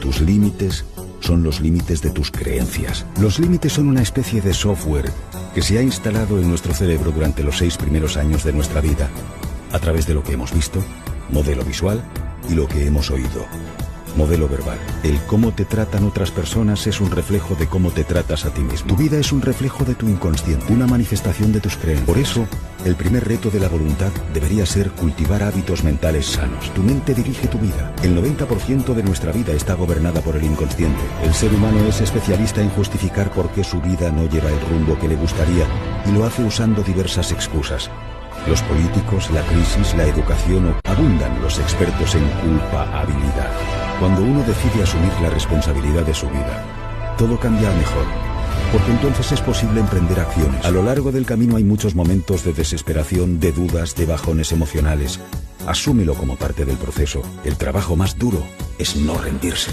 Tus límites son los límites de tus creencias. Los límites son una especie de software que se ha instalado en nuestro cerebro durante los 6 primeros años de nuestra vida, a través de lo que hemos visto, modelo visual, y lo que hemos oído, modelo verbal. El cómo te tratan otras personas es un reflejo de cómo te tratas a ti mismo. Tu vida es un reflejo de tu inconsciente, una manifestación de tus creencias. Por eso, el primer reto de la voluntad debería ser cultivar hábitos mentales sanos. Tu mente dirige tu vida. El 90% de nuestra vida está gobernada por el inconsciente. El ser humano es especialista en justificar por qué su vida no lleva el rumbo que le gustaría, y lo hace usando diversas excusas. Los políticos, la crisis, la educación, abundan los expertos en culpabilidad. Cuando uno decide asumir la responsabilidad de su vida, todo cambia a mejor, porque entonces es posible emprender acciones. A lo largo del camino hay muchos momentos de desesperación, de dudas, de bajones emocionales. Asúmelo como parte del proceso. El trabajo más duro es no rendirse.